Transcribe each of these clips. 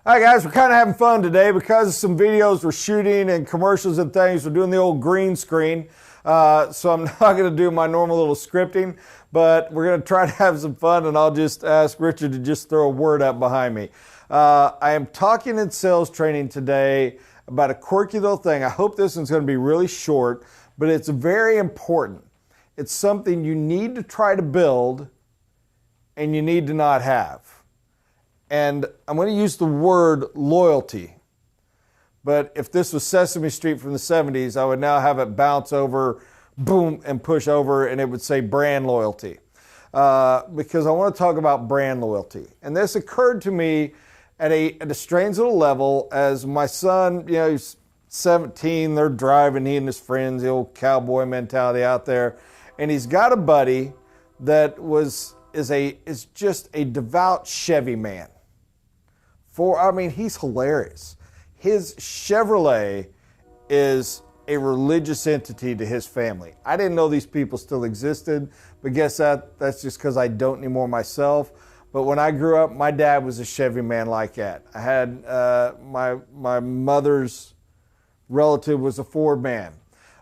Hi guys, we're kind of having fun today because of some videos we're shooting and commercials and things. We're doing the old green screen. So I'm not going to do my normal little scripting, but we're going to try to have some fun, and I'll just ask Richard to just throw a word up behind me. I am talking in sales training today about a quirky little thing. I hope this one's going to be really short, but it's very important. It's something you need to try to build and you need to not have. And I'm going to use the word loyalty. But if this was Sesame Street from the 70s, I would now have it bounce over, boom, and push over, and it would say brand loyalty. Because I want to talk about brand loyalty. And this occurred to me at a strange little level as my son, he's 17, they're driving, he and his friends, the old cowboy mentality out there. And he's got a buddy that is just a devout Chevy man. He's hilarious. His Chevrolet is a religious entity to his family. I didn't know these people still existed, but guess that's just because I don't anymore myself. But when I grew up, my dad was a Chevy man like that. I had my mother's relative was a Ford man.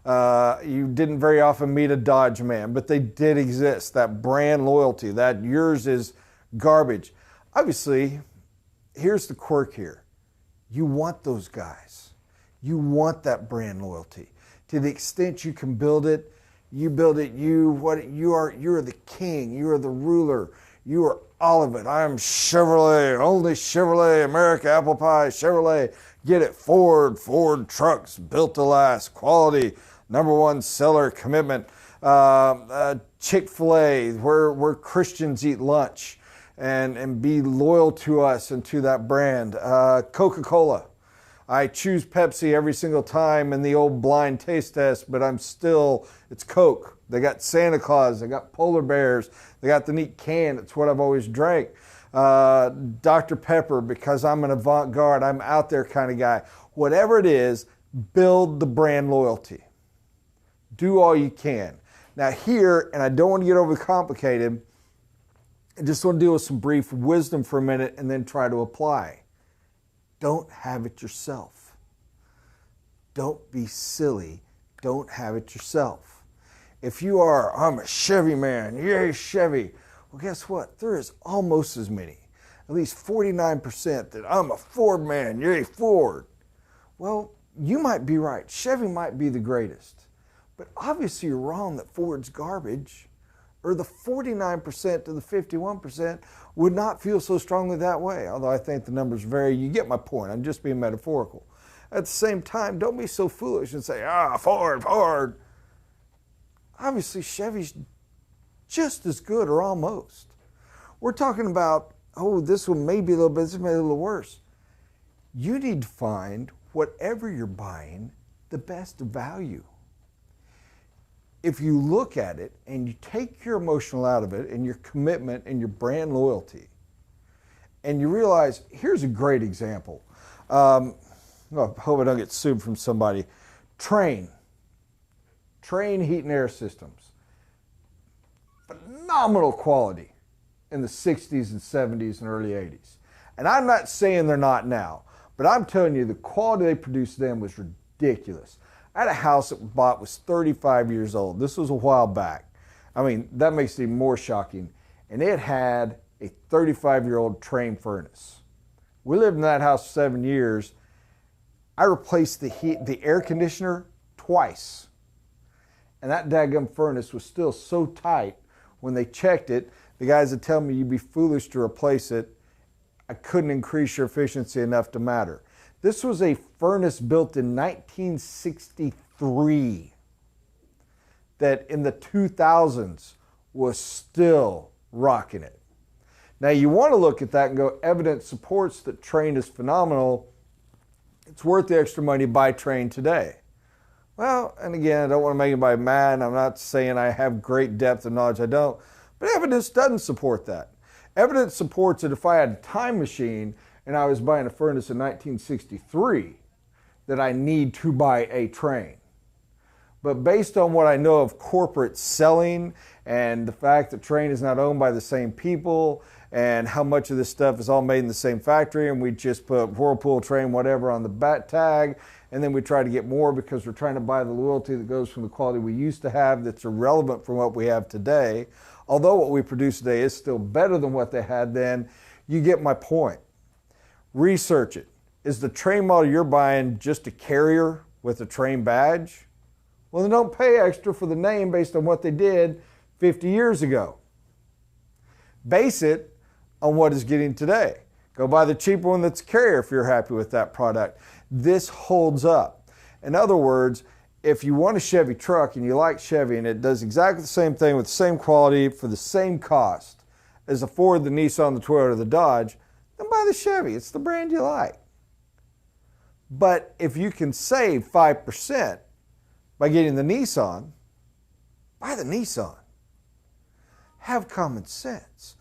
You didn't very often meet a Dodge man, but they did exist. That brand loyalty, that yours is garbage. Obviously, here's the quirk here. You want those guys. You want that brand loyalty. To the extent you can build it, you build it. You are the king. You are the ruler. You are all of it. I am Chevrolet, only Chevrolet, America, apple pie, Chevrolet. Get it, Ford trucks, built to last, quality, #1 seller, commitment. Chick-fil-A, where Christians eat lunch. And be loyal to us and to that brand. Coca-Cola. I choose Pepsi every single time in the old blind taste test, but it's Coke. They got Santa Claus, they got polar bears, they got the neat can. It's what I've always drank. Dr. Pepper, because I'm an avant-garde, I'm out there kind of guy. Whatever it is, build the brand loyalty. Do all you can. Now here, and I don't want to get overcomplicated, I just want to deal with some brief wisdom for a minute and then try to apply. Don't have it yourself. Don't be silly. Don't have it yourself. If you are, I'm a Chevy man, yay Chevy. Well, guess what? There is almost as many, at least 49% that I'm a Ford man, yay Ford. Well, you might be right. Chevy might be the greatest. But obviously you're wrong that Ford's garbage. Or the 49% to the 51% would not feel so strongly that way. Although I think the numbers vary. You get my point. I'm just being metaphorical. At the same time, don't be so foolish and say, Ford. Obviously, Chevy's just as good or almost. We're talking about, this one may be a little bit, this may be a little worse. You need to find, whatever you're buying, the best value. If you look at it and you take your emotional out of it and your commitment and your brand loyalty, and you realize, here's a great example. I hope I don't get sued from somebody. Train heat and air systems. Phenomenal quality in the 60s and 70s and early 80s. And I'm not saying they're not now, but I'm telling you the quality they produced then was ridiculous. I had a house that was 35 years old. This was a while back. That makes it even more shocking. And it had a 35-year-old Train furnace. We lived in that house for 7 years. I replaced the air conditioner twice. And that daggum furnace was still so tight. When they checked it, the guys would tell me you'd be foolish to replace it. I couldn't increase your efficiency enough to matter. This was a furnace built in 1963 that in the 2000s was still rocking it. Now you want to look at that and go, evidence supports that Train is phenomenal. It's worth the extra money to buy Train today. Well, and again, I don't want to make anybody mad. I'm not saying I have great depth of knowledge. I don't. But evidence doesn't support that. Evidence supports that if I had a time machine and I was buying a furnace in 1963, that I need to buy a Train. But based on what I know of corporate selling and the fact that Train is not owned by the same people and how much of this stuff is all made in the same factory, and we just put Whirlpool, Train, whatever on the bat tag, and then we try to get more because we're trying to buy the loyalty that goes from the quality we used to have that's irrelevant from what we have today. Although what we produce today is still better than what they had then, you get my point. Research it. Is the Train model you're buying just a carrier with a Train badge? Well, then don't pay extra for the name based on what they did 50 years ago. Base it on what is getting today. Go buy the cheaper one that's a carrier if you're happy with that product. This holds up. In other words, if you want a Chevy truck and you like Chevy and it does exactly the same thing with the same quality for the same cost as the Ford, the Nissan, the Toyota, the Dodge, then buy the Chevy. It's the brand you like. But if you can save 5% by getting the Nissan, buy the Nissan. Have common sense.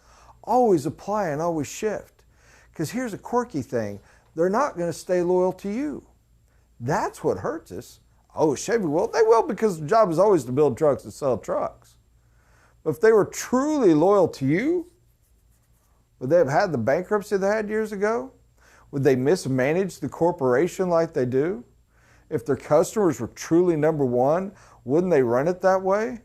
Always apply and always shift. Because here's a quirky thing. They're not going to stay loyal to you. That's what hurts us. Oh, Chevy will. They will because the job is always to build trucks and sell trucks. But if they were truly loyal to you, would they have had the bankruptcy they had years ago? Would they mismanage the corporation like they do? If their customers were truly number one, wouldn't they run it that way?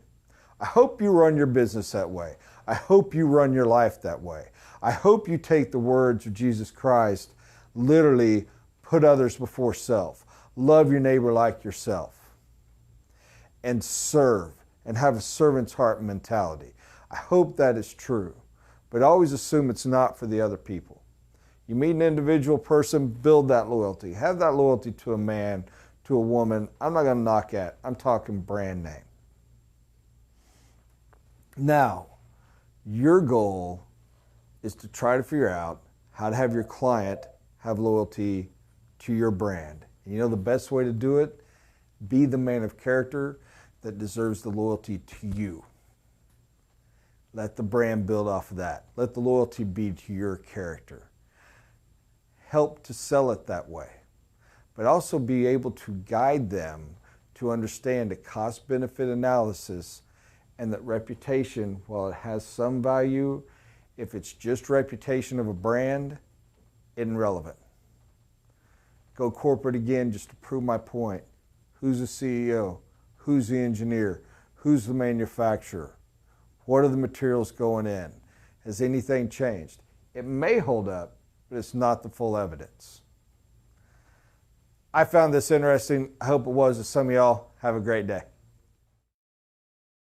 I hope you run your business that way. I hope you run your life that way. I hope you take the words of Jesus Christ, literally put others before self. Love your neighbor like yourself. And serve and have a servant's heart mentality. I hope that is true. But always assume it's not for the other people. You meet an individual person, build that loyalty. Have that loyalty to a man, to a woman. I'm not going to knock at. I'm talking brand name. Now, your goal is to try to figure out how to have your client have loyalty to your brand. And you know the best way to do it? Be the man of character that deserves the loyalty to you. Let the brand build off of that. Let the loyalty be to your character. Help to sell it that way, but also be able to guide them to understand a cost-benefit analysis, and that reputation, while it has some value, if it's just reputation of a brand, isn't relevant. Go corporate again just to prove my point. Who's the CEO? Who's the engineer? Who's the manufacturer? What are the materials going in? Has anything changed? It may hold up, but it's not the full evidence. I found this interesting. I hope it was to some of y'all. Have a great day.